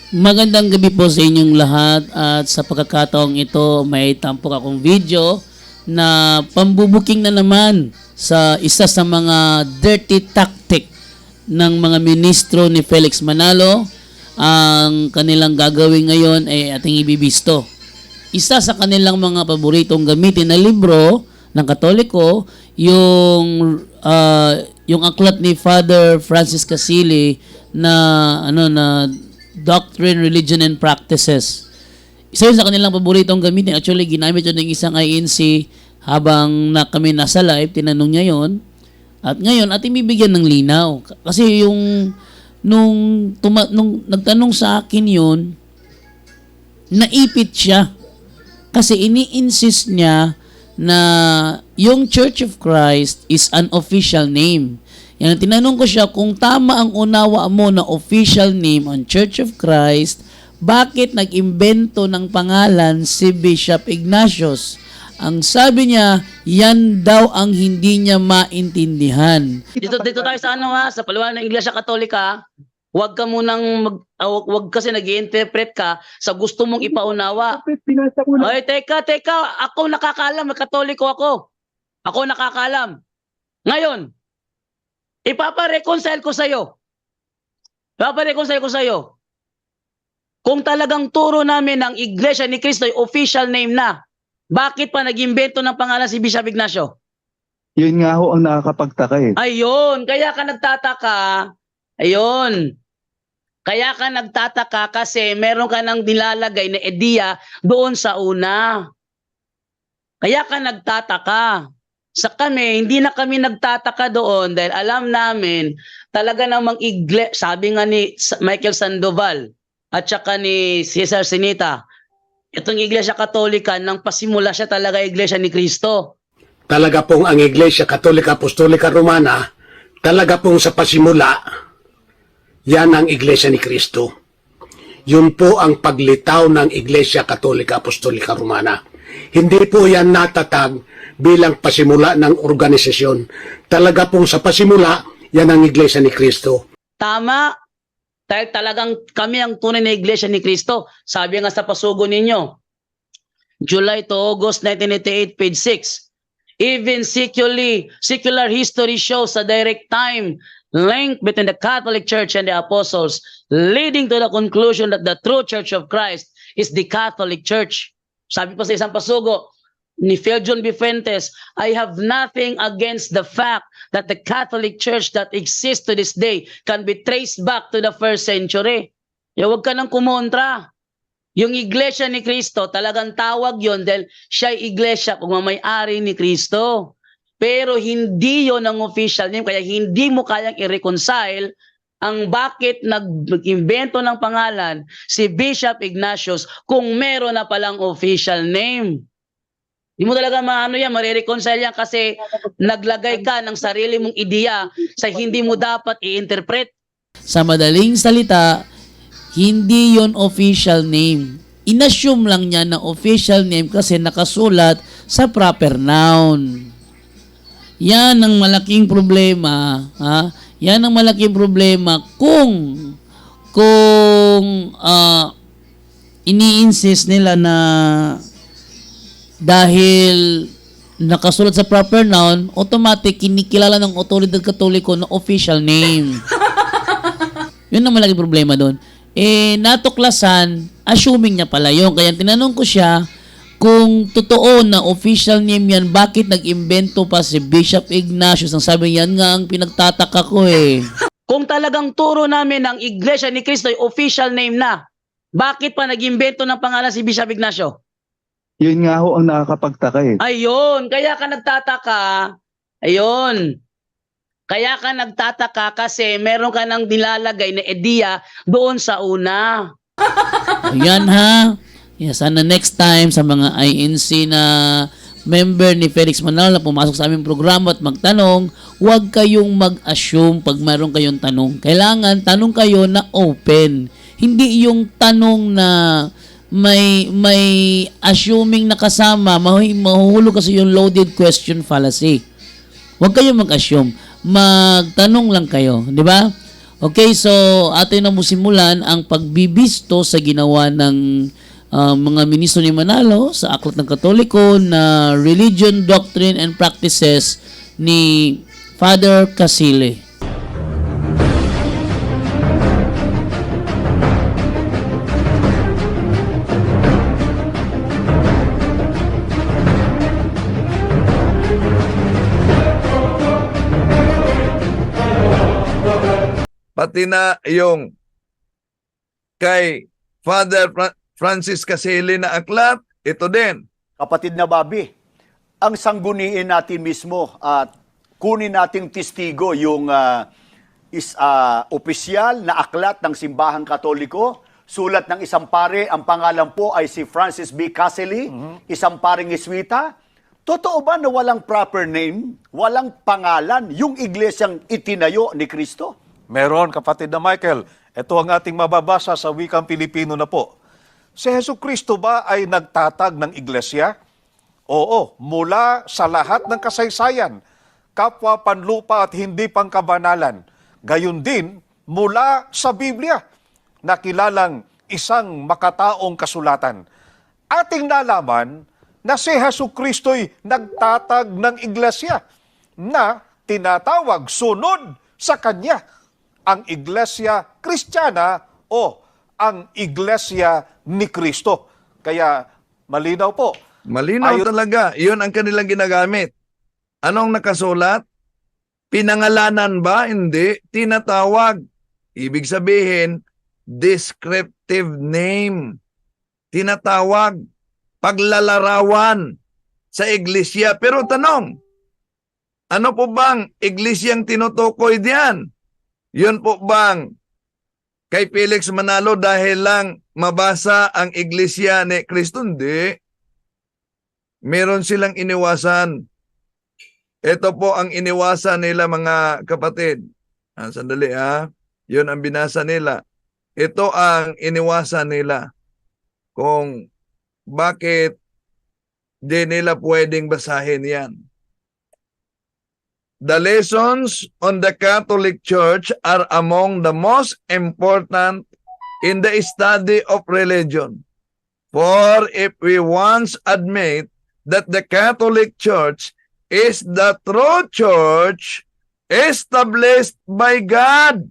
Magandang gabi po sa inyong lahat at sa pagkakataong ito may tampok akong video na pambubuking na naman sa isa sa mga dirty tactic ng mga ministro ni Felix Manalo. Ang kanilang gagawin ngayon ay ating ibibisto. Isa sa kanilang mga paboritong gamitin na libro ng Katoliko, yung aklat ni Father Francis Casili na Doctrine, Religion, and Practices. Isa yun sa kanilang paboritong gamitin. Actually, ginamit yun ng isang INC habang kami nasa live. Tinanong niya yun. At ngayon, ating bibigyan ng linaw. Kasi nung nagtanong sa akin yun, naipit siya. Kasi ini-insist niya na yung Church of Christ is an official name. Yan, tinanong ko siya kung tama ang unawa mo na official name on Church of Christ, bakit nag-imbento ng pangalan si Bishop Ignatius? Ang sabi niya, yan daw ang hindi niya maintindihan. Dito tayo sa sa paliwanag ng Iglesia Katolika, huwag ka munang huwag kasi nag-i-interpret ka sa gusto mong ipaunawa. Ay, teka, ako nakakaalam, Katoliko ako. Ako nakakaalam. Ngayon, ipapareconcile ko sa'yo. Kung talagang turo namin ng Iglesia ni Cristo ay official name na, bakit pa nag-imbento ng pangalan si Bishop Ignacio? Yun nga ho ang nakakapagtaka eh. Ayun, kaya ka nagtataka. Ayun. Kaya ka nagtataka kasi meron ka nang nilalagay na ideya doon sa una. Kaya ka nagtataka. Sa kami, hindi na kami nagtataka doon dahil alam namin talaga namang sabi nga ni Michael Sandoval at saka ni Cesar Sinita, itong Iglesia Katolika, nang pasimula siya talaga Iglesia ni Cristo. Talaga pong ang Iglesia Katolika Apostolika Romana, talaga pong sa pasimula, yan ang Iglesia ni Cristo. Yun po ang paglitaw ng Iglesia Katolika Apostolika Romana. Hindi po yan natatag bilang pasimula ng organisasyon. Talaga pong sa pasimula, yan ang Iglesia ni Cristo. Tama. Dahil talagang kami ang tunay na Iglesia ni Cristo. Sabi nga sa pasugo ninyo, July to August 1988, page 6. Even secular history shows a direct time link between the Catholic Church and the Apostles, leading to the conclusion that the true Church of Christ is the Catholic Church. Sabi pa sa isang pasugo ni Phil John B. Fuentes, I have nothing against the fact that the Catholic Church that exists to this day can be traced back to the 1st century. Huwag ka nang kumontra. Yung Iglesia ni Cristo, talagang tawag yon dahil siya ay Iglesia kung may-ari ni Cristo. Pero hindi yon ang official name, kaya hindi mo kayang i-reconcile ang bakit nag-imbento ng pangalan si Bishop Ignatius kung meron na palang official name. Hindi mo talaga marireconcile yan kasi naglagay ka ng sarili mong ideya sa hindi mo dapat i-interpret. Sa madaling salita, hindi yon official name. Inassume lang niya na official name kasi nakasulat sa proper noun. Yan ang malaking problema, ha? Yan ang malaking problema kung ini-insist nila na dahil nakasulat sa proper noun, automatic kinikilala ng otoridad Katoliko na official name. Yun ang malaking problema doon. Natuklasan, assuming niya pala yun. Kaya tinanong ko siya, kung totoo na official name yan, bakit nag-imbento pa si Bishop Ignatius? Ang sabi yan nga ang pinagtataka ko eh. Kung talagang turo namin ng Iglesia ni Cristo ay official name na, bakit pa nag-imbento ng pangalan si Bishop Ignacio? Yun nga ho ang nakakapagtaka eh. Ayun, kaya ka nagtataka. Ayun. Kaya ka nagtataka kasi meron ka nang nilalagay na ideya doon sa una. Ayan ha. Sana next time sa mga INC na member ni Felix Manalo na pumasok sa aming programa at magtanong, huwag kayong mag-assume pag mayroon kayong tanong. Kailangan tanong kayo na open. Hindi yung tanong na may assuming na kasama, mahuhulog kasi yung loaded question fallacy. Huwag kayong mag-assume. Magtanong lang kayo, di ba? Okay, so atin na musimulan ang pagbibisto sa ginawa ng mga ministro ni Manalo sa Aklat ng Katoliko na Religion, Doctrine, and Practices ni Father Casile. Pati na yung kay Father Francis Casile na aklat, ito din. Kapatid na Bobby, ang sangguniin natin mismo at kunin nating testigo yung opisyal na aklat ng Simbahang Katoliko, sulat ng isang pare, ang pangalan po ay si Francis B. Casile, isang paring Jesuita. Totoo ba na walang proper name, walang pangalan, yung iglesyang itinayo ni Kristo? Meron, kapatid na Michael. Ito ang ating mababasa sa wikang Pilipino na po. Si Jesucristo ba ay nagtatag ng iglesia? Oo, mula sa lahat ng kasaysayan, kapwa panlupa at hindi pangkabanalan. Gayon din, mula sa Biblia, na kilalang isang makataong kasulatan. Ating nalaman na si Jesucristo'y nagtatag ng iglesia na tinatawag sunod sa Kanya. Ang Iglesia Kristiyana o ang Iglesia ni Kristo. Kaya malinaw po. Malinaw talaga. Yun ang kanilang ginagamit. Anong nakasulat? Pinangalanan ba? Hindi. Tinatawag. Ibig sabihin, descriptive name. Tinatawag. Paglalarawan sa iglesia. Pero tanong, ano po bang iglesyang tinutukoy diyan? Yun po bang kay Felix Manalo dahil lang mabasa ang iglesia ni Kristo? Hindi. Meron silang iniwasan. Ito po ang iniwasan nila, mga kapatid. Sandali Yun ang binasa nila. Ito ang iniwasan nila. Kung bakit di nila pwedeng basahin yan. The lessons on the Catholic Church are among the most important in the study of religion. For if we once admit that the Catholic Church is the true church established by God,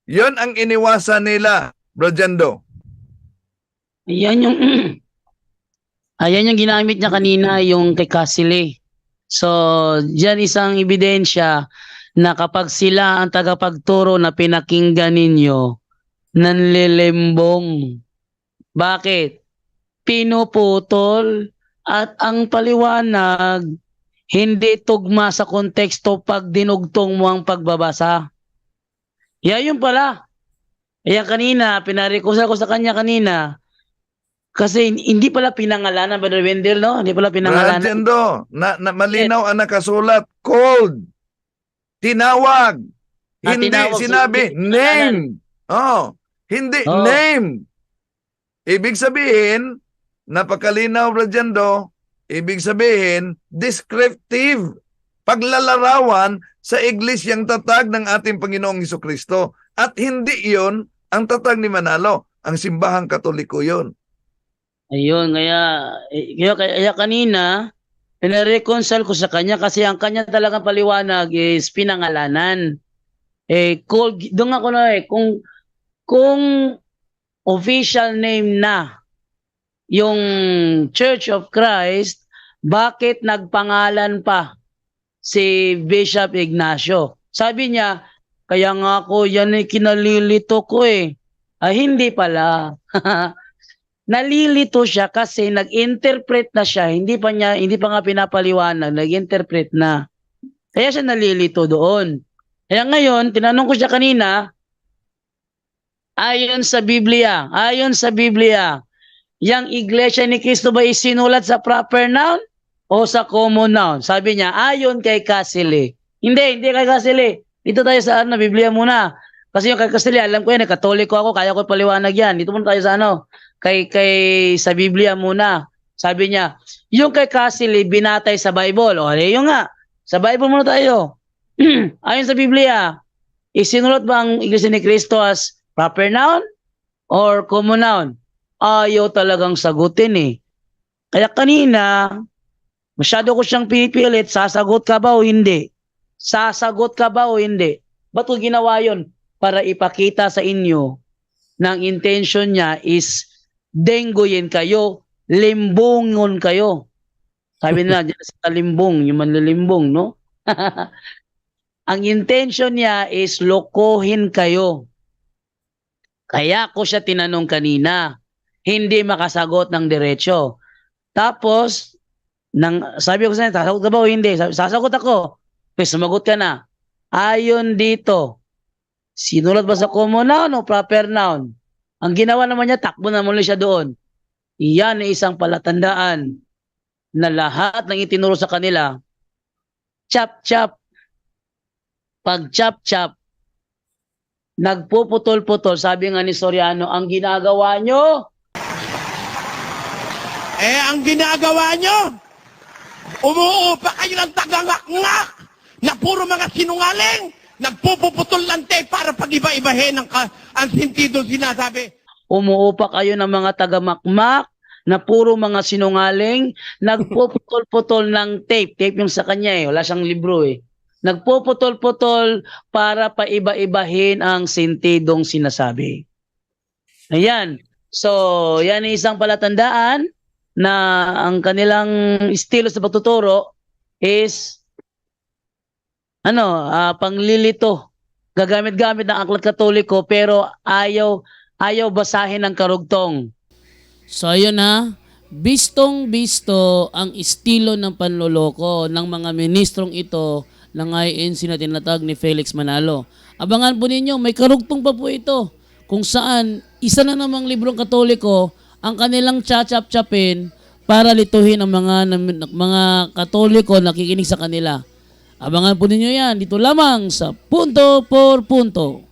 yun ang iniwasan nila, Bro Jando. Ayan yung ginamit niya kanina, yung kay Casile. So, diyan isang ebidensya na kapag sila ang tagapagturo na pinakinggan ninyo, nanlilembong. Bakit? Pinuputol at ang paliwanag hindi tugma sa konteksto pag dinugtong mo ang pagbabasa. Yan yun pala. Kaya kanina, pinarekusa ko sa kanya kanina, kasi hindi pala pinangalanan, Brother Wendell, no? Hindi pala pinangalanan. Brajendo, malinaw ang nakasulat, called, tinawag, hindi tinawag, sinabi, name. Hindi, name. Ibig sabihin, napakalinaw, Brajendo, ibig sabihin, descriptive, paglalarawan sa iglesyang tatag ng ating Panginoong Hesukristo. At hindi iyon ang tatag ni Manalo, ang Simbahang Katoliko yun. Ayun, kaya kanina, pinareconcile ko sa kanya kasi ang kanya talagang paliwanag is pinangalanan. Doon ako na kung official name na yung Church of Christ, bakit nagpangalan pa si Bishop Ignacio? Sabi niya, kaya nga ako, yan ay kinalilito ko hindi pala. Nalilito siya kasi nag-interpret na siya, hindi pa nga pinapaliwanag, nag-interpret na. Kaya siya nalilito doon. Kaya ngayon, tinanong ko siya kanina, ayon sa Biblia, yang iglesia ni Kristo ba isinulat sa proper noun o sa common noun? Sabi niya, ayon kay Casile. Hindi kay Casile. Dito tayo sa Biblia muna. Kasi yung kay Casile, alam ko yan, Katoliko ako, kaya ko paliwanag yan. Dito muna tayo sa kay sa Biblia muna. Sabi niya, yung kay Casile binatay sa Bible. O, yun nga. Sa Bible muna tayo. Ayon sa Biblia, Isinulat ba ang Iglesia ni Cristo as proper noun or common noun? Ayaw talagang sagutin eh. Kaya kanina, masyado ko siyang pinipilit, sasagot ka ba o hindi? Sasagot ka ba o hindi? Ba't ko ginawa yun? Para ipakita sa inyo na ang intention niya is dengguyin kayo, limbungon kayo. Sabi na dyan sa limbong, yung manlilimbong, no? Ang intention niya is lokohin kayo. Kaya ko siya tinanong kanina, hindi makasagot ng diretsyo. Tapos, sabi ko sa kanya, sasagot ka ba o hindi? Sasagot ako. Pues sumagot ka na. Ayon dito, sinulat ba sa common noun o proper noun? Ang ginawa naman niya, takbo na muli siya doon. Iyan ay isang palatandaan na lahat ng itinuro sa kanila, chap-chap, pag chap-chap, nagpuputol-putol. Sabi nga ni Soriano, ang ginagawa nyo, ang ginagawa nyo, umuupa kayo ng tagangak-ngak na puro mga sinungaling, nagpupuputol lang tayo para pag-iba-ibahin ang sentido sinasabi. umuupa kayo ng mga tagamakmak na puro mga sinungaling, nagpuputol-putol ng tape. Tape yung sa kanya eh, wala siyang libro eh. Nagpuputol-putol para paiba-ibahin ang sentidong sinasabi. Ayan. So, yan ay isang palatandaan na ang kanilang estilo sa pagtuturo is panglilito. Gagamit-gamit ng aklat katoliko pero ayaw basahin ng karugtong. So ayun na, bistong-bisto ang estilo ng panloloko ng mga ministrong ito ng INC na tinatag ni Felix Manalo. Abangan po ninyo, may karugtong pa po ito kung saan isa na namang librong katoliko ang kanilang chachap-chapin para lituhin ang mga katoliko na nakikinig sa kanila. Abangan po ninyo yan dito lamang sa Punto por Punto.